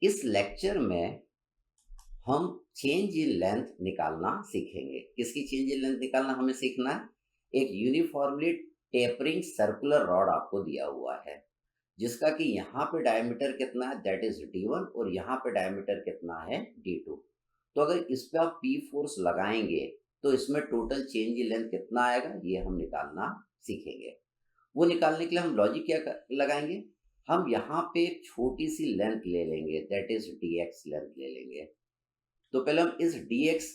इस लेक्चर में हम चेंज इन लेंथ निकालना सीखेंगे। किसकी चेंज इन लेंथ निकालना हमें सीखना है? एक यूनिफॉर्मली टेपरिंग सर्कुलर रॉड आपको दिया हुआ है, जिसका कि यहाँ पे डायमीटर कितना है, दैट इज d1, और यहाँ पे डायमीटर कितना है, d2। तो अगर इस पे आप P फोर्स लगाएंगे तो इसमें टोटल चेंज इन लेंथ कितना आएगा, ये हम निकालना सीखेंगे। वो निकालने के लिए हम लॉजिक क्या लगाएंगे, हम यहाँ पे एक छोटी सी लेंथ ले लेंगे, दैट इज dx लेंथ ले लेंगे। तो पहले हम इस dx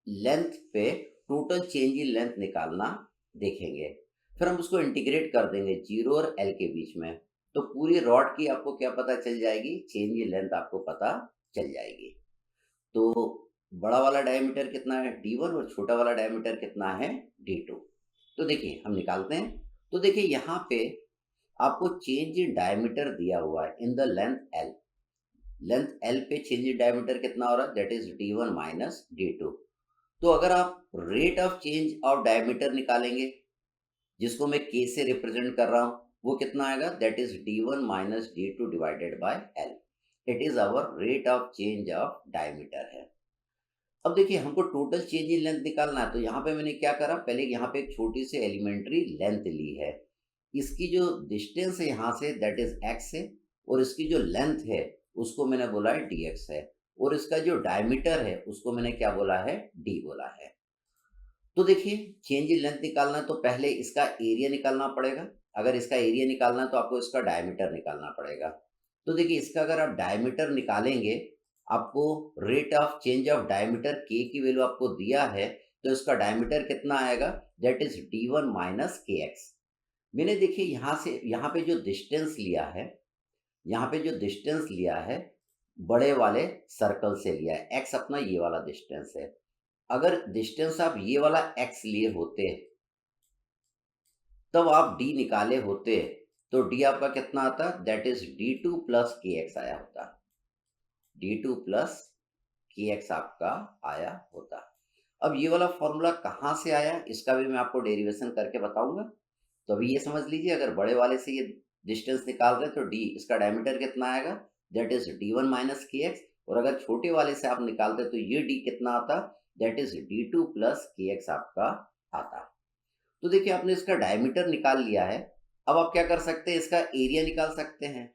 लेंथ पे टोटल चेंज इन लेंथ निकालना देखेंगे, फिर हम उसको इंटीग्रेट कर देंगे 0 और l के बीच में। तो पूरी रॉड की आपको क्या पता चल जाएगी, चेंज इन लेंथ आपको पता चल जाएगी। तो बड़ा वाला डायमीटर कितना है, d1, और छोटा वाला डायमीटर कितना है, d2। तो देखिए हम निकालते हैं। तो देखिए यहाँ पे आपको चेंज इन डायमीटर दिया हुआ है in the length l। Length l पे चेंज इन डायमीटर कितना हो रहा है, that is d1 minus d2। तो अगर आप rate of change of diameter निकालेंगे, जिसको मैं k से रिप्रेजेंट कर रहा हूं, वो कितना आएगा, that is d1 minus d2 divided by l। It is hour rate of change of diameter है। अब देखिए हमको टोटल चेंज इन लेंथ निकालना है, तो यहाँ पे मैंने क्या करा, पहले यहाँ पे एक छोटी सी एलिमेंट्री लेंथ ली है। इसकी जो डिस्टेंस है यहाँ से, दैट इज x है, और इसकी जो लेंथ है उसको मैंने बोला है dx है, और इसका जो डायमीटर है उसको मैंने क्या बोला है, d बोला है। तो देखिए चेंज इन लेंथ निकालना है तो पहले इसका एरिया निकालना पड़ेगा। अगर इसका एरिया निकालना है तो आपको इसका डायमीटर निकालना पड़ेगा। तो देखिए इसका अगर आप डायमीटर निकालेंगे, आपको rate of change of diameter k की वैल्यू आपको दिया है, तो इसका डायमीटर कितना आएगा, that is d1 minus kx। मैंने देखिए यहाँ से यहाँ पे जो डिस्टेंस लिया है, यहाँ पे जो डिस्टेंस लिया है बड़े वाले सर्कल से लिया है, x अपना ये वाला डिस्टेंस है। अगर डिस्टेंस आप ये वाला x लिए होते तब आप d निकाले होते, तो d आपका कितना आता, दैट इज d2 प्लस के एक्स आया होता, d2 प्लस के एक्स आपका आया होता। अब ये वाला फॉर्मूला कहाँ से आया, इसका भी मैं आपको डेरिवेशन करके बताऊंगा। तो अभी ये समझ लीजिए, अगर बड़े वाले से ये डिस्टेंस निकाल रहे हैं तो d, इसका डायमीटर कितना आएगा, that is d1 minus k x, और अगर छोटे वाले से आप निकालते तो ये d कितना आता, दैट इज d2 प्लस के एक्स आपका आता। तो देखिए आपने इसका डायमीटर निकाल लिया है। अब आप क्या कर सकते हैं, इसका एरिया निकाल सकते हैं।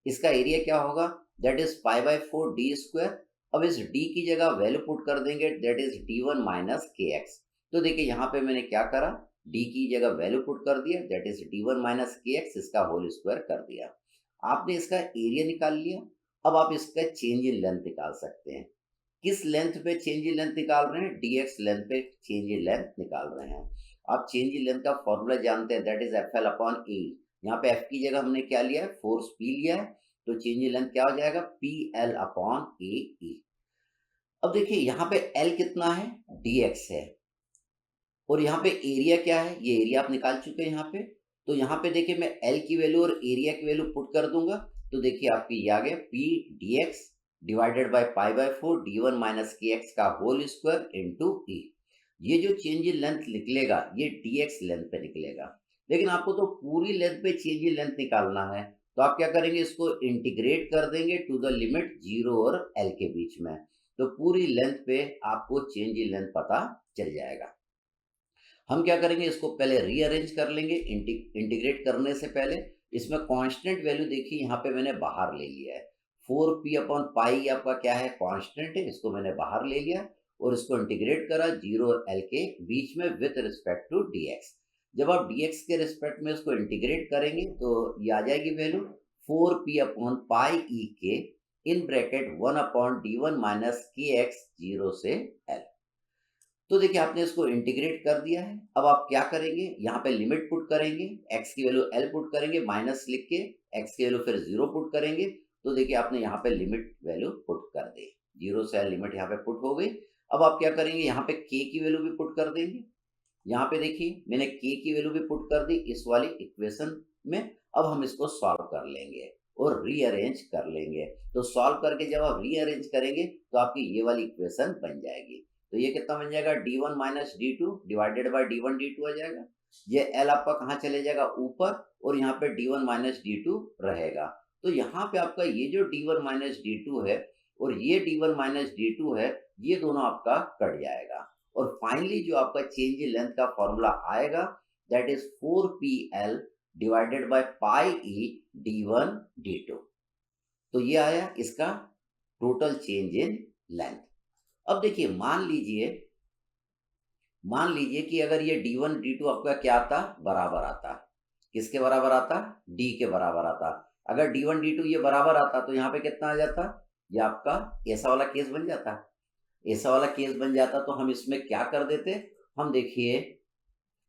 इसका एरिया क्या होगा, दैट इज π/4 डी स्क्वायर। अब इस d की जगह वैल्यू पुट कर देंगे, that is d1 minus k x. तो देखिए यहाँ पे मैंने क्या करा, d की जगह वैल्यू पुट कर दिया, that is d1 minus k x, इसका होल स्क्वायर कर दिया। आपने इसका एरिया निकाल लिया। अब आप इसका चेंज इन लेंथ निकाल सकते हैं। किस लेंथ पे चेंज इन लेंथ निकाल रहे हैं, dx लेंथ पे चेंज इन लेंथ निकाल रहे हैं। आप चेंज इन लेंथ का फॉर्मूला जानते हैं, that is F L upon A. यहाँ पे f की जगह हमने क्या लिया है, फोर्स p लिया है, तो चेंज इन लेंथ क्या हो जाएगा, पी एल अपॉन ए ई। अब देखिए यहाँ पे l कितना है, dx है, और यहाँ पे एरिया क्या है, ये एरिया आप निकाल चुके हैं यहाँ पे। तो यहाँ पे देखिए मैं l की वैल्यू और एरिया की वैल्यू पुट कर दूंगा, तो देखिए आपकी ये आ गया p dx divided by π/4 d1 minus k x का होल स्क्वायर इंटू ई। ये जो चेंज इन लेंथ निकलेगा ये dx लेंथ पे निकलेगा, लेकिन आपको तो पूरी लेंथ पे चेंज इन लेंथ निकालना है। तो आप क्या करेंगे, इसको इंटीग्रेट कर देंगे टू द लिमिट 0 और l के बीच में, तो पूरी लेंथ पे आपको चेंज इन लेंथ पता चल जाएगा। हम क्या करेंगे, इसको पहले रीअरेंज कर लेंगे। इंटीग्रेट करने से पहले इसमें कांस्टेंट वैल्यू देखिए यहाँ पे मैंने बाहर ले लिया है, 4p अपॉन पाई आपका क्या है, कांस्टेंट है, इसको मैंने बाहर ले लिया और इसको इंटीग्रेट करा 0 और l के बीच में विथ रिस्पेक्ट टू dx। जब आप dx के रिस्पेक्ट में इसको इंटीग्रेट करेंगे तो ये आ जाएगी वैल्यू 4p अपॉन पाई ई के in bracket 1 upon d1 minus k x 0 से l। तो देखिए आपने इसको इंटीग्रेट कर दिया है। अब आप क्या करेंगे, यहाँ पे लिमिट पुट करेंगे, x की वैल्यू l पुट करेंगे, माइनस लिख के x की वैल्यू फिर 0 पुट करेंगे। तो देखिए आपने यहाँ पे लिमिट वैल्यू पुट कर दी, 0 से l लिमिट यहाँ पे पुट हो गई। अब आप क्या करेंगे, यहाँ पे k की वैल्यू भी पुट कर देंगे। यहाँ पे देखिए मैंने k की वैल्यू भी पुट कर दी इस वाली इक्वेशन में। अब हम इसको सॉल्व कर लेंगे और रीअरेंज कर लेंगे। तो सॉल्व करके जब आप रीअरेंज करेंगे तो आपकी ये वाली इक्वेशन बन जाएगी। तो ये कितना बन जाएगा, d1 minus d2 divided by d1 d2 आ जाएगा। ये l आपका कहाँ चले जाएगा, ऊपर, और यहाँ पे d1 माइनस d2 रहेगा। तो यहाँ पे आपका ये जो d1 माइनस d2 है और ये d1 माइनस d2 है, ये दोनों आपका कट जाएगा और फाइनली जो आपका चेंज इन लेंथ का फॉर्मूला आएगा that is 4pl divided by pi E d1 d2। तो ये आया इसका टोटल चेंज इन लेंथ। अब देखिए मान लीजिए कि अगर ये d1 d2 आपका क्या आता, बराबर आता, किसके बराबर आता, d के बराबर आता। अगर d1 d2 ये बराबर आता तो यहाँ पे कितना आ जाता, ये आपका ऐसा वाला केस बन जाता। ऐसा वाला केस बन जाता तो हम इसमें क्या कर देते, हम देखिए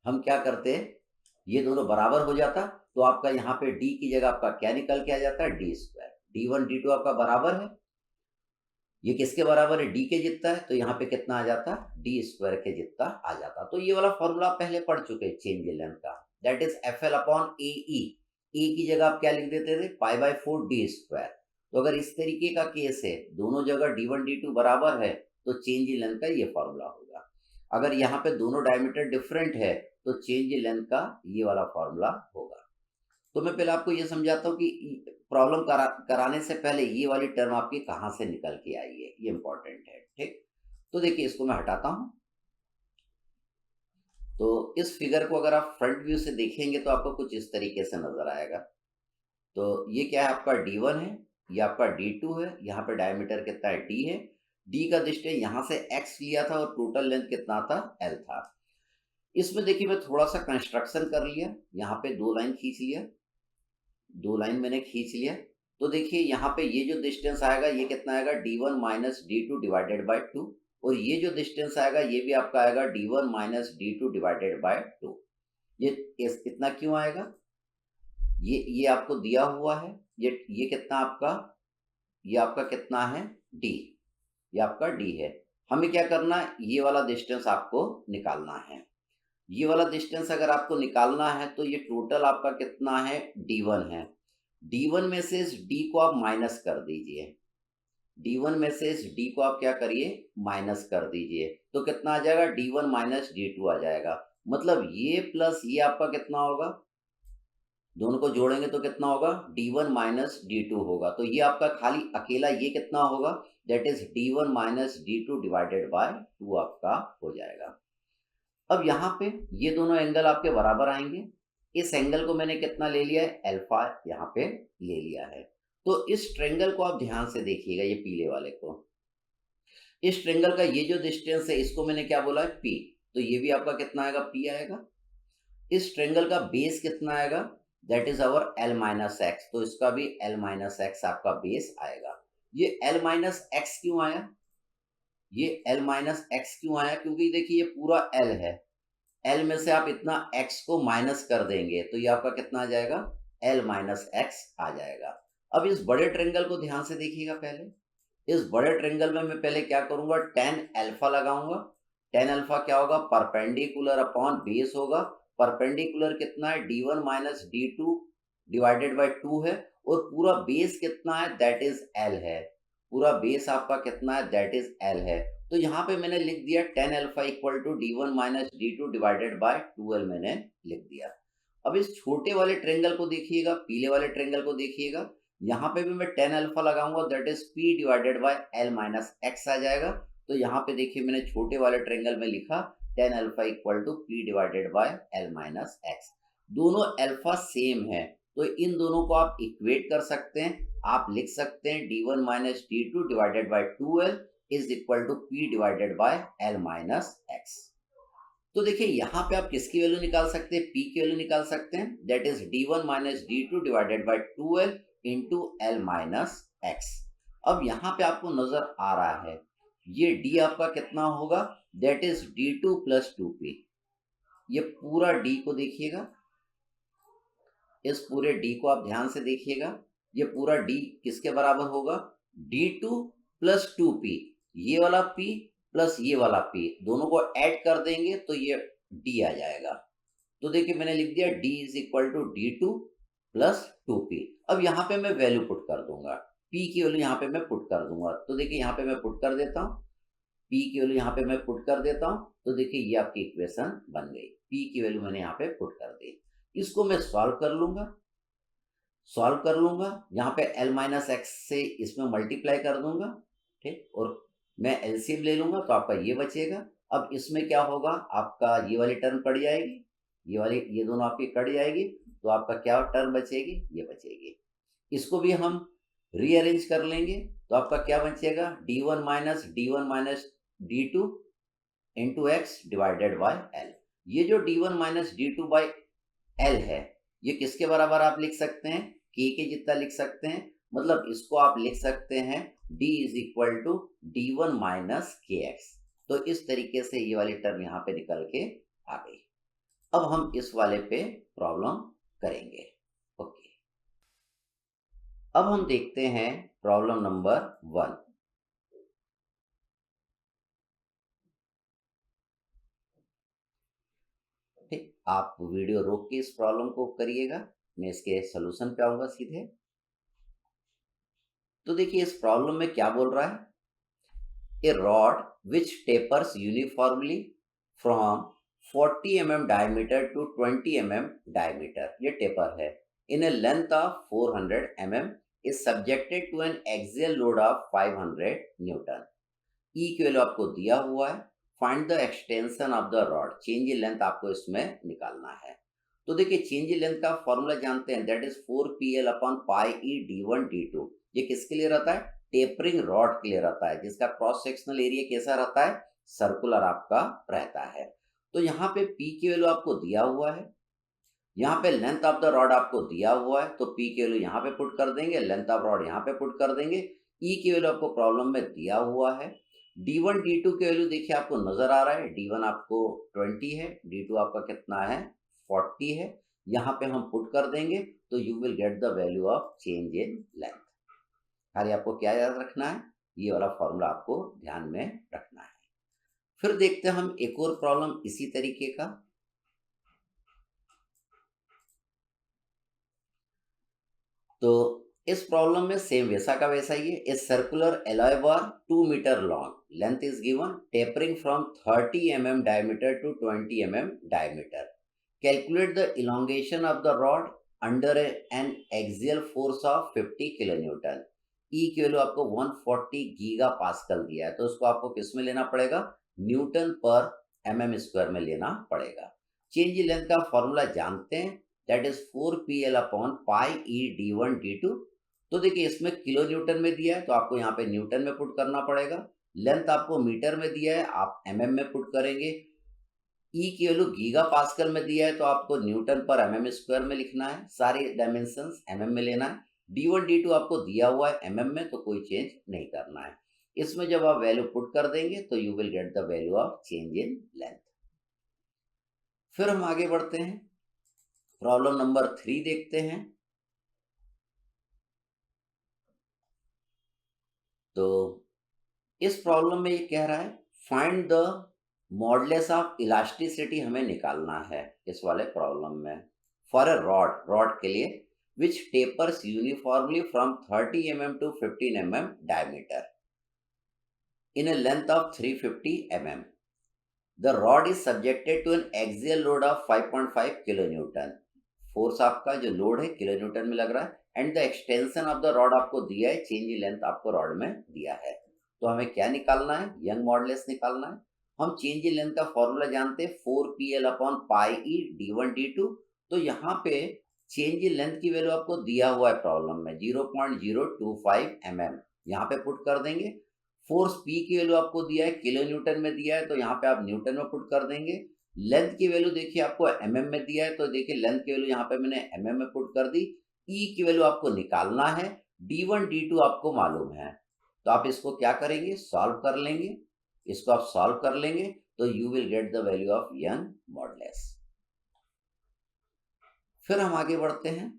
हम क्या करते, ये दोनों बराबर हो जाता तो आपका यहाँ पे d की जगह आपका क्या निकल के आ जाता है, d स्क्वायर। d1 d2 आपका बराबर है, ये किसके बराबर है, d के जितना है, तो यहाँ पे कितना आ जाता, d स्क्वायर के जितना आ जाता। तो ये वाला फॉर्मूला पहले पढ़ चुके हैं चेंज इन लेंथ का, that is FL upon AE। E की जगह आप क्या लिख देते थे, पाई बाय 4 d स्क्वायर। तो अगर इस तरीके का केस है, दोनों जगह d1 d2 बराबर है तो चेंज इन लेंथ का ये फॉर्मूला होगा। अगर यहाँ पे दोनों डायमीटर डिफरेंट है तो चेंज इन लेंथ का ये वाला फॉर्मूला होगा। तो मैं पहले आपको ये समझाता हूँ कि प्रॉब्लम कराने से पहले ये वाली टर्म आपकी कहाँ से निकल के आई है, ये इंपॉर्टेंट है। ठीक, तो देखिए इसको मैं हटाता हूँ। तो इस फिगर को अगर आप फ्रंट व्यू से देखेंगे तो आपको कुछ इस तरीके से नजर आएगा। तो ये क्या है, आपका d1 है, ये आपका d2 है, यहाँ पे डायमीटर कितना है, d है। d का डिस्टेंस यहाँ से x लिया था और टोटल लेंथ कितना था, l था। इसमें देखिए मैं थोड़ा सा कंस्ट्रक्शन कर लिया, यहाँ पे दो लाइन खींच लिया, दो लाइन मैंने खींच लिया। तो देखिए यहाँ पे ये जो डिस्टेंस आएगा ये कितना आएगा, d1 minus d2 divided bye 2। और ये जो डिस्टेंस आएगा ये भी आपका आएगा d1 minus d2 divided bye 2। ये इतना क्यों आएगा, ये आपको दिया हुआ है, ये कितना आपका, ये आपका कितना है, d, ये आपका d है। हमें क्या करना है, ये वाला डिस्टेंस आपको निकालना है। ये वाला डिस्टेंस अगर आपको निकालना है तो ये टोटल आपका कितना है, d1 है। d1 में से इस d को आप माइनस कर दीजिए, d1 में से इस d को आप क्या करिए, माइनस कर दीजिए। तो कितना आ जाएगा, d1 माइनस d2 आ जाएगा। मतलब ये प्लस ये आपका कितना होगा, दोनों को जोड़ेंगे तो कितना होगा, d1 माइनस d2 होगा। तो ये आपका खाली अकेला ये कितना होगा, that is d1 minus d2 divided bye 2 आपका हो जाएगा। अब यहाँ पे ये दोनों एंगल आपके बराबर आएंगे। इस एंगल को मैंने कितना ले लिया है, अल्फा यहाँ पे ले लिया है। तो इस ट्रेंगल को आप ध्यान से देखिएगा, ये पीले वाले को, इस ट्रेंगल का ये जो डिस्टेंस है इसको मैंने क्या बोला है, पी। तो ये भी आपका कितना आएगा, पी आएगा। इस ट्रेंगल का बेस कितना आएगा, that is our L minus x. तो इसका भी एल माइनस एक्स आपका बेस आएगा। ये एल माइनस एक्स क्यों आया, ये एल माइनस एक्स क्यों आया, क्योंकि देखिए ये पूरा एल है, एल में से आप इतना x को माइनस कर देंगे तो ये आपका कितना आ जाएगा, l माइनस एक्स आ जाएगा। अब इस बड़े ट्रेंगल को ध्यान से देखिएगा, पहले इस बड़े ट्रेंगल में मैं पहले क्या करूंगा, tan अल्फा लगाऊंगा। tan अल्फा क्या होगा, परपेंडिकुलर अपॉन बेस होगा। परपेंडिकुलर कितना है, d1 minus d2 divided bye 2 है और पूरा बेस कितना है, दैट इज l है। पूरा बेस आपका कितना है, दैट इज l है। तो यहाँ पे मैंने लिख दिया tan alpha equal to d1 minus d2 divided by 2l मैंने लिख दिया। अब इस छोटे वाले ट्रेंगल को देखिएगा, पीले वाले ट्रेंगल को देखिएगा, यहाँ पे भी मैं tan अल्फा लगाऊंगा, that is p divided by l minus x आ जाएगा। तो यहाँ पे देखिए मैंने छोटे वाले ट्रेंगल में लिखा tan alpha equal to p divided by l minus x। दोनों अल्फा सेम है तो इन दोनों को आप इक्वेट कर सकते हैं। आप लिख सकते हैं d1 minus d2 divided by 2l is equal to p divided by l minus x। तो देखिए यहाँ पे आप किसकी वैल्यू निकाल सकते हैं, p की वैल्यू निकाल सकते हैं, that is d1 minus d2 divided by 2l into l minus x। अब यहाँ पे आपको नजर आ रहा है ये d आपका कितना होगा, that is d2 plus 2p। ये पूरा d को देखिएगा, इस पूरे d को आप ध्यान से देखिएगा, ये पूरा d किसके बराबर होगा, d2 प्लस 2p। ये वाला p प्लस ये वाला p दोनों को ऐड कर देंगे तो ये d आ जाएगा। तो देखिए मैंने लिख दिया d is equal to d2 plus 2p। अब यहाँ पे मैं वैल्यू पुट कर दूंगा, p की वैल्यू यहाँ पे मैं पुट कर दूंगा। तो देखिए यहाँ पे मैं पुट कर देता हूँ, p की वैल्यू यहाँ पे मैं पुट कर देता हूँ। तो देखिए ये आपकी इक्वेशन बन गई, p की वैल्यू मैंने यहाँ पे पुट कर दी। इसको मैं सॉल्व कर लूंगा। सॉल्व कर लूँगा, यहाँ पे L माइनस एक्स से इसमें मल्टीप्लाई कर दूंगा, ठीक, और मैं एलसीएम ले लूँगा तो आपका ये बचेगा। अब इसमें क्या होगा, आपका ये वाली टर्म कट जाएगी, ये वाली, ये दोनों आपकी कट जाएगी, तो आपका क्या टर्म बचेगी, ये बचेगी। इसको भी हम रीअरेंज कर लेंगे तो आपका क्या बचेगा, d1 minus d2 into x divided by L. ये जो d1 minus d2 by L है, ये किसके बराबर आप लिख सकते हैं, के जितना लिख सकते हैं। मतलब इसको आप लिख सकते हैं d is equal to d1 minus k x. तो इस तरीके से ये वाली टर्म यहाँ पे निकल के आ गई। अब हम इस वाले पे प्रॉब्लम करेंगे। ओके, अब हम देखते हैं प्रॉब्लम नंबर 1। ठीक, आप वीडियो रोक के इस प्रॉब्लम को करिएगा, मैं इसके सॉल्यूशन पे आऊंगा सीधे। तो देखिए इस प्रॉब्लम में क्या बोल रहा है, a rod which tapers uniformly from 40 mm diameter to 20 mm diameter, ये टेपर है, in a length of 400 mm is subjected to an axial load of 500 newton. E की वैल्यू आपको दिया हुआ है, find the extension of the rod, change in length आपको इसमें निकालना है। तो देखिए चेंज इन लेंथ का फॉर्मूला जानते हैं, that is 4pl upon pi E d1 d2। ये किसके लिए रहता है, टेपरिंग रॉड के लिए रहता है, जिसका क्रॉस सेक्शनल एरिया कैसा रहता है, सर्कुलर आपका रहता है। तो यहाँ पे p की वैल्यू आपको दिया हुआ है, यहाँ पे लेंथ ऑफ द रॉड आपको दिया हुआ है, तो p की वैल्यू यहाँ पे पुट कर देंगे, लेंथ ऑफ रॉड यहाँ पे पुट कर देंगे। e की वैल्यू आपको प्रॉब्लम में दिया हुआ है। d1 d2 की वैल्यू देखिए आपको नजर आ रहा है, d1 आपको 20 है, d2 आपका कितना है 40 है, यहाँ पे हम पुट कर देंगे तो you will get the value of change in length. खाली आपको क्या याद रखना है, ये वाला फॉर्मूला आपको ध्यान में रखना है। फिर देखते हैं हम एक और प्रॉब्लम इसी तरीके का। तो इस प्रॉब्लम में सेम वैसा का वैसा ही है, a circular alloy bar 2 metre long, length is given, tapering from 30 mm diameter to 20 mm diameter, calculate the elongation of the rod under an axial force of 50 kilonewton. E की value आपको 140 giga pascal दिया है, तो उसको आपको किस में लेना पड़ेगा, न्यूटन पर mm स्क्वायर में लेना पड़ेगा। चेंज इन लेंथ का फॉर्मूला जानते हैं, that is 4pl upon pi E d1 d2। तो देखिए इसमें किलो न्यूटन में दिया है तो आपको यहाँ पे न्यूटन में पुट करना पड़ेगा, लेंथ आपको मीटर में दिया है, आप mm में पुट करेंगे। ई की वैल्यू गीगा पास्कल में दिया है तो आपको न्यूटन पर mm स्क्वायर में लिखना है, सारे डायमेंशंस mm में लेना है। d1 d2 आपको दिया हुआ है mm में, तो कोई चेंज नहीं करना है। इसमें जब आप वैल्यू पुट कर देंगे तो you will get the value of change in length. फिर हम आगे बढ़ते हैं, प्रॉब्लम नंबर 3 देखते हैं। तो इस प्रॉब्लम में ये कह रहा है find the modulus of elasticity, हमें निकालना है इस वाले प्रॉब्लम में, फॉर ए रॉड के लिए which tapers uniformly from 30 mm to 15 mm diameter in a length of 350 mm। The rod is subjected to an axial load of 5.5 kilo newton, force आपका जो लोड है किलो न्यूटन में लग रहा है, and the extension of the rod आपको दिया है, चेंज इन लेंथ आपको रॉड में दिया है। तो हमें क्या निकालना है, यंग मॉडुलस निकालना है। हम चेंज इन लेंथ का फॉर्मूला जानते हैं, 4pl अपॉन पाई ई d1 d2। तो यहाँ पे चेंज इन लेंथ की वैल्यू आपको दिया हुआ है प्रॉब्लम में 0.025 mm, यहाँ पे पुट कर देंगे। फोर्स P की वैल्यू आपको दिया है, किलो न्यूटन में दिया है, तो यहाँ पे आप न्यूटन में पुट कर देंगे। लेंथ की वैल्यू देखिए आपको mm में दिया है, तो देखिए लेंथ की वैल्यू यहाँ पे मैंने mm में पुट कर दी। E की वैल्यू आपको निकालना है, d1 d2 आपको मालूम है, तो आप इसको क्या करेंगे, सॉल्व कर लेंगे। इसको आप सॉल्व कर लेंगे तो you will get the value of young modulus. फिर हम आगे बढ़ते हैं,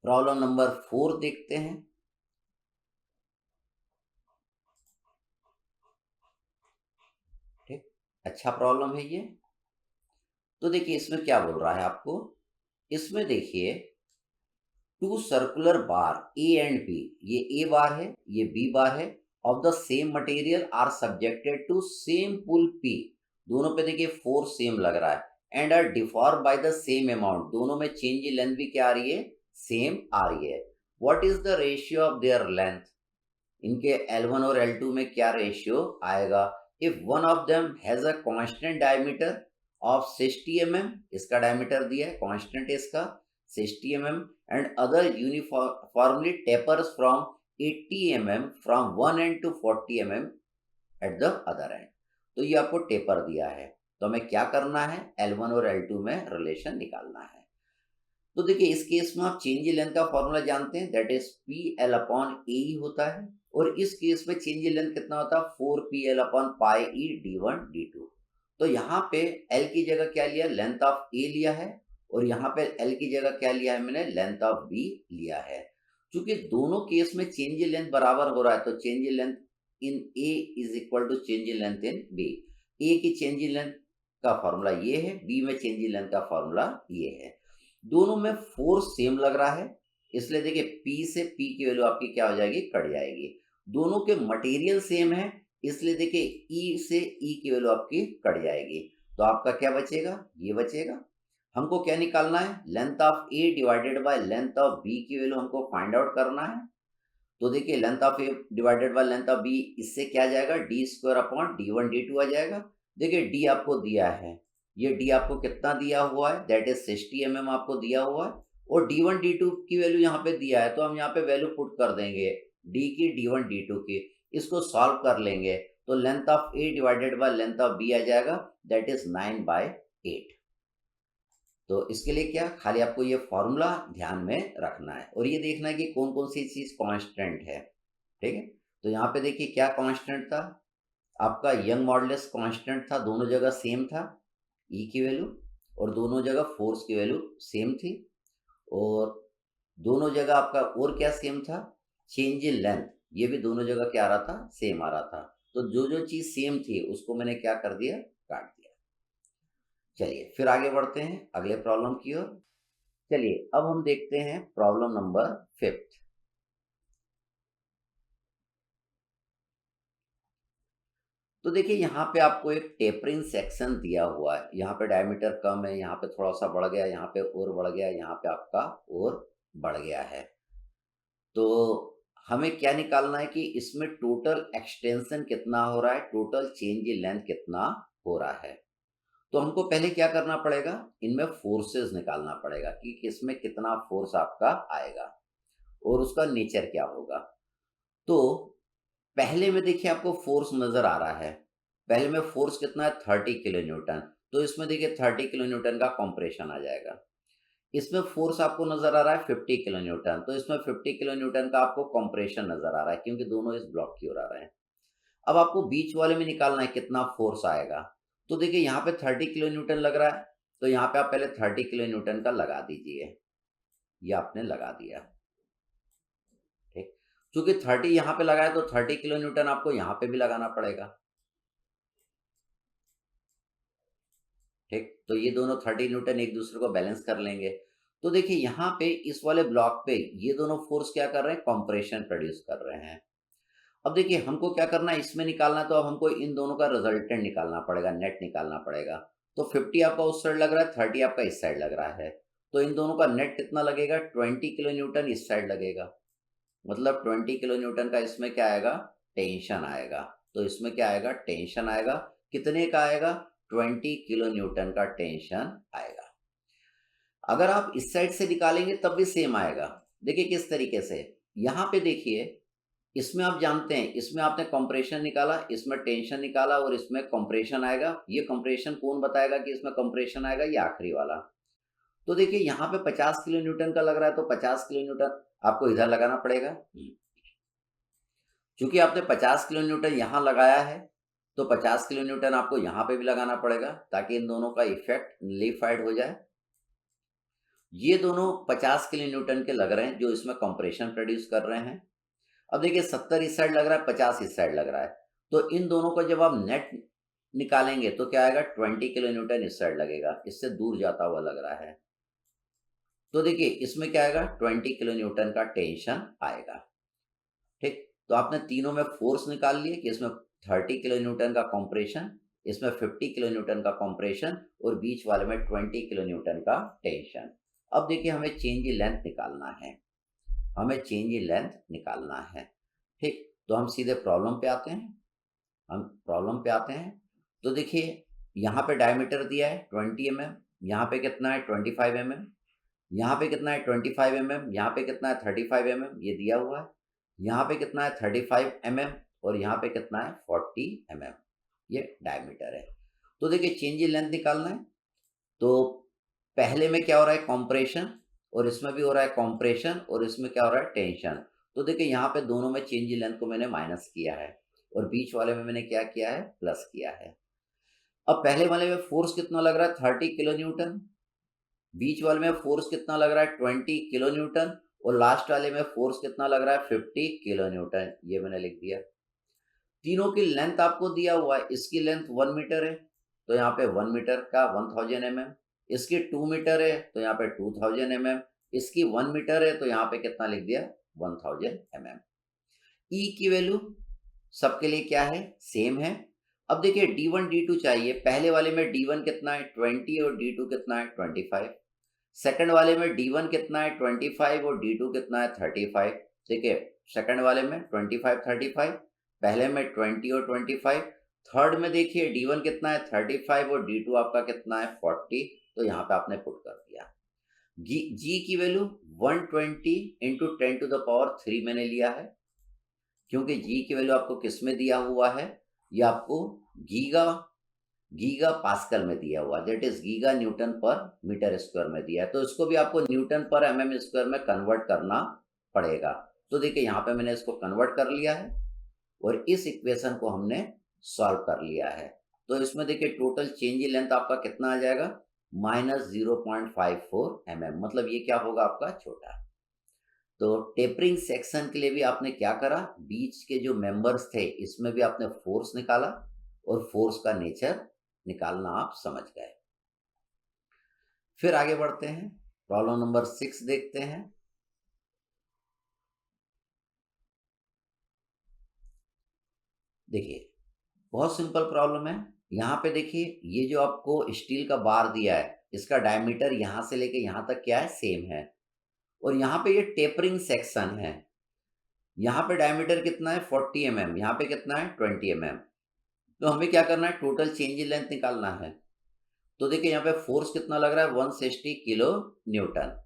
प्रॉब्लम नंबर 4 देखते हैं। ठीक, अच्छा प्रॉब्लम है ये। तो देखिए इसमें क्या बोल रहा है आपको, इसमें देखिए two circular bar A and B, ये ए बार है, ये बी बार है, of the same material are subjected to same pull P, दोनों पे देखिए फोर्स सेम लग रहा है, and are deform by the same amount, दोनों में चेंज इन लेंथ भी क्या आ रही है, सेम आ रही है। What is the ratio of their length? इनके L1 और L2 में क्या रेशियो आएगा? If one of them has a constant diameter of 60 mm, इसका डायमीटर दिया है, कांस्टेंट इसका 60 mm, and other uniformly tapers from 80 mm from one end to 40 mm at the other end. तो ये आपको टेपर दिया है, तो हमें क्या करना है? L1 और L2 में रिलेशन निकालना है। तो देखिए इस केस में आप चेंज इन लेंथ का फॉर्मूला जानते हैं, दैट इज PL अपॉन ए ही होता है, और इस केस में चेंज इन लेंथ कितना होता है? 4PL अपॉन पाई ई D1 D2। तो यहाँ पे L की जगह क्या लिया? लेंथ ऑफ ए लिया है, और यहाँ पे L की जगह क्या लिया है मैंने? लेंथ ऑफ बी लिया है। क्योंकि दोनों केस में चेंज इन लेंथ बराबर हो रहा है, तो change in length in A is equal to change in length in B. A की चेंज इन लेंथ का फॉर्मूला ये है, बी में चेंज इन लेंथ का फॉर्मूला ये है। दोनों में फोर्स सेम लग रहा है, इसलिए देखिए P से P की वैल्यू आपकी क्या हो जाएगी? कट जाएगी। दोनों के मटेरियल सेम है, इसलिए देखिए E से E की वैल्यू आपकी कट जाएगी। तो आपका क्या बचेगा? ये बचेगा। हमको क्या निकालना है? Length of A divided by length of B की वैल्यू हमको फाइंड आउट करना है। तो देखिए length of A divided by length of B, इससे क्या जाएगा? D² अपॉन D1 D2 आ जाएगा। देखिए D आपको दिया है, ये D आपको कितना दिया हुआ है? दैट इज 60 mm आपको दिया हुआ है, और D1 D2 की वैल्यू यहाँ पे दिया है, तो हम यहाँ पे वैल्यू पुट कर देंगे D की, D1 D2 की, इसको सॉल्व कर लेंगे, तो length of A divided by length of B आ जाएगा, दैट इज 9/8। तो इसके लिए क्या, खाली आपको ये फॉर्मूला ध्यान में रखना है, और ये देखना है कि कौन कौन सी चीज कांस्टेंट है। ठीक है, तो यहाँ पे देखिए क्या कांस्टेंट था आपका? यंग मॉडुलस कांस्टेंट था, दोनों जगह सेम था ई की वैल्यू, और दोनों जगह फोर्स की वैल्यू सेम थी, और दोनों जगह आपका और क्या सेम था? चेंज इन लेंथ, ये भी दोनों जगह क्या आ रहा था? सेम आ रहा था। तो जो जो चीज सेम थी उसको मैंने क्या कर दिया? काट दिया। चलिए फिर आगे बढ़ते हैं अगले प्रॉब्लम की ओर। चलिए अब हम देखते हैं प्रॉब्लम नंबर 5। तो देखिए यहाँ पे आपको एक टेपरिंग सेक्शन दिया हुआ है, यहाँ पे डायमीटर कम है, यहाँ पे थोड़ा सा बढ़ गया, यहाँ पे और बढ़ गया, यहाँ पे आपका और बढ़ गया है। तो हमें क्या निकालना है कि इसमें टोटल एक्सटेंशन कितना हो रहा है, टोटल चेंज इन लेंथ कितना हो रहा है। तो हमको पहले क्या करना पड़ेगा? इनमें फोर्सेस निकालना पड़ेगा कि किसमें कितना फोर्स आपका आएगा और उसका नेचर क्या होगा। तो पहले में देखिए आपको फोर्स नजर आ रहा है, पहले में फोर्स कितना है? 30 किलो न्यूटन। तो इसमें देखिए 30 किलो न्यूटन का कंप्रेशन आ जाएगा। इसमें फोर्स आपको नजर आ रहा है 50 किलो न्यूटन, तो इसमें 50 किलो न्यूटन का आपको कंप्रेशन नजर आ रहा है, क्योंकि दोनों इस ब्लॉक की ओर आ रहे हैं। अब आपको बीच वाले में निकालना है कितना फोर्स आएगा। तो देखिए यहाँ पे 30 किलो न्यूटन लग रहा है, तो यहाँ पे आप पहले 30 किलो न्यूटन का लगा दीजिए, ये आपने लगा दिया। ठीक, क्योंकि 30 यहाँ पे लगाया तो 30 किलो न्यूटन आपको यहाँ पे भी लगाना पड़ेगा। ठीक, तो ये दोनों 30 न्यूटन एक दूसरे को बैलेंस कर लेंगे। तो देखिए यहाँ पे इस वाले ब्लॉक पे ये दोनों फोर्स क्या कर रहे हैं? कंप्रेशन प्रोड्यूस कर रहे हैं। अब देखिए हमको क्या करना है, इसमें निकालना है, तो अब हमको इन दोनों का रिजल्टेंट निकालना पड़ेगा, नेट निकालना पड़ेगा। तो 50 आपका उस साइड लग रहा है, 30 आपका इस साइड लग रहा है, तो इन दोनों का नेट कितना लगेगा? 20 किलो न्यूटन इस साइड लगेगा, मतलब 20 किलो न्यूटन का इसमें क्या आएगा? टेंशन आएगा। तो इसमें क्या आएगा? टेंशन आएगा। कितने का आएगा? 20 किलो न्यूटन का टेंशन आएगा। अगर आप इस साइड से निकालेंगे तब भी सेम आएगा। देखिए किस तरीके से, यहाँ पे देखिए, इसमें आप जानते हैं, इसमें आपने कंप्रेशन निकाला, इसमें टेंशन निकाला, और इसमें कंप्रेशन आएगा। ये कंप्रेशन कौन बताएगा कि इसमें कंप्रेशन आएगा? ये आखिरी वाला। तो देखिए यहाँ पे 50 किलो न्यूटन का लग रहा है, तो 50 किलो न्यूटन आपको इधर लगाना पड़ेगा। क्योंकि आपने 50 किलो न्यूटन यहाँ लगाया है, तो 50 किलो न्यूटन आपको यहाँ पे भी लगाना पड़ेगा, ताकि इन दोनों का इफेक्ट नलिफाइड हो जाए। ये दोनों 50 किलो न्यूटन के लग रहे हैं, जो इसमें कंप्रेशन प्रोड्यूस कर रहे हैं। अब देखिए 70 इस साइड लग रहा है, 50 इस साइड लग रहा है, तो इन दोनों का जब आप नेट निकालेंगे तो क्या आएगा? 20 किलो न्यूटन इस साइड लगेगा, इससे दूर जाता हुआ लग रहा है। तो देखिए इसमें क्या आएगा? 20 किलो न्यूटन का टेंशन आएगा। ठीक, तो आपने तीनों में फोर्स निकाल लिए कि इसमें 30 किलो न्यूटन का कंप्रेशन, इसमें 50 किलो न्यूटन का कंप्रेशन, और बीच वाले में 20 किलो न्यूटन का टेंशन। अब देखिए हमें चेंज इन लेंथ निकालना है, हमें चेंज इन लेंथ निकालना है। ठीक, तो हम सीधे प्रॉब्लम पे आते हैं, हम प्रॉब्लम पे आते हैं। तो देखिए यहाँ पे डायमीटर दिया है 20 mm, यहाँ पे कितना है 25 mm, यहाँ पे कितना है 25 mm, यहाँ पे कितना है 35 mm, ये दिया हुआ है। यहाँ पे कितना है 35 mm और यहाँ पे कितना है 40 mm, ये डायमीटर है। तो देखिए चेंज इन लेंथ निकालना है, तो पहले में क्या हो रहा है कॉम्प्रेशन, और इसमें भी हो रहा है कॉम्प्रेशन, और इसमें क्या हो रहा है टेंशन। तो देखिए यहाँ पे दोनों में चेंज इन लेंथ को मैंने माइनस किया है और बीच वाले में मैंने क्या किया है प्लस किया है। अब पहले वाले में फोर्स कितना लग रहा है 30 किलो न्यूटन, बीच वाले में फोर्स कितना लग रहा है 20 किलो न्यूटन, और लास्ट वाले में फोर्स कितना लग रहा है 50 किलो न्यूटन, ये मैंने लिख दिया। तीनों की लेंथ आपको दिया हुआ है, इसकी लेंथ 1 मीटर है तो यहाँ पे 1 मीटर का 1000 mm, इसकी 2 मीटर है तो यहाँ पे 2000 mm, इसकी 1 मीटर है तो यहाँ पे कितना लिख दिया 1000 mm। ई की वैल्यू सबके लिए क्या है सेम है। अब देखिए D1 D2 चाहिए, पहले वाले में D1 कितना है 20 और D2 कितना है 25, सेकंड वाले में D1 कितना है 25 और D2 कितना है 35। देखिए सेकंड वाले में 25 35, पहले में 20 और 25, थर्ड में देखिए D1 कितना है 35 और D2 आपका कितना है 40, तो यहाँ पे आपने पुट कर दिया। जी की वैल्यू 120 इंटू 10⁻³ मैंने लिया है, क्योंकि जी की वैल्यू आपको किस में दिया हुआ है, ये आपको गीगा पास्कल में दिया हुआ, दैट इज गीगा न्यूटन पर मीटर स्क्वायर में दिया है, तो इसको भी आपको न्यूटन पर mm स्क्वायर में कन्वर्ट करना पड़ेगा। तो देखिए यहाँ पे मैंने इसको कन्वर्ट कर लिया है और इस इक्वेशन को हमने सॉल्व कर लिया है। तो इसमें देखिए टोटल चेंज इन लेंथ आपका कितना आ जाएगा -0.54 mm, मतलब ये क्या होगा आपका छोटा। तो टेपरिंग सेक्शन के लिए भी आपने क्या करा, बीच के जो मेंबर्स थे इसमें भी आपने फोर्स निकाला और फोर्स का नेचर निकालना आप समझ गए। फिर आगे बढ़ते हैं, प्रॉब्लम नंबर 6 देखते हैं। देखिए बहुत सिंपल प्रॉब्लम है। यहाँ पे देखिए ये जो आपको स्टील का बार दिया है, इसका डायमीटर यहाँ से लेके यहाँ तक क्या है सेम है, और यहाँ पे ये टेपरिंग सेक्शन है, यहाँ पे डायमीटर कितना है 40 mm, यहाँ पे कितना है 20 mm। तो हमें क्या करना है टोटल चेंज इन लेंथ निकालना है। तो देखिए यहाँ पे फोर्स कितना लग रहा है 160 किलो न्यूटन,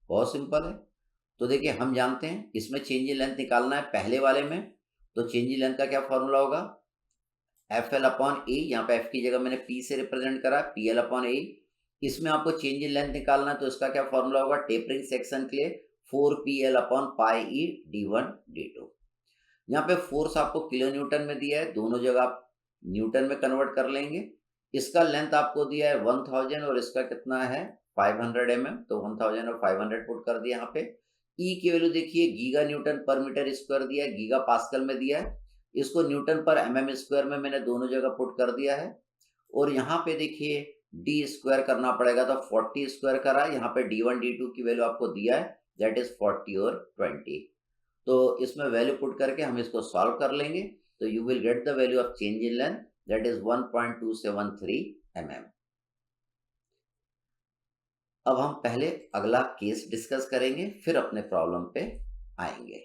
बहुत सिंपल है। तो देखिए हम जानते हैं इसमें चेंज इन लेंथ निकालना है पहले वाले में, तो चेंज इन लेंथ का क्या फॉर्मूला होगा FL/A, यहाँ पे F की जगह मैंने P से रिप्रेजेंट करा PL/A। इसमें आपको चेंज इन लेंथ निकालना है तो इसका क्या फॉर्मूला होगा टेपरिंग सेक्शन के लिए 4PL/πe D1 D2। यहाँ पे फोर्स आपको किलो न्यूटन में दिया है, दोनों जगह आप न्यूटन में कन्वर्ट कर लेंगे। इसका लेंथ आपको दिया है 1000 और इसका कितना है 500 mm, तो 1000 और 500 पुट कर दिया। यहाँ पे ई की वैल्यू देखिए गीगा न्यूटन पर मीटर स्क्वायर दिया है, गीगा पास्कल में दिया है, इसको न्यूटन पर mm स्क्वायर में मैंने दोनों जगह पुट कर दिया है। और यहाँ पे देखिए डी स्क्वायर करना पड़ेगा, तो 40 स्क्वायर करा, यहाँ पे D1 D2 की वैल्यू आपको दिया है दैट इज 40 और 20। तो इसमें वैल्यू पुट करके हम इसको सॉल्व कर लेंगे, तो you will get the value of change in length that is 1.273 mm। अब हम पहले अगला केस डिस्कस करेंगे, फिर अपने प्रॉब्लम पे आएंगे।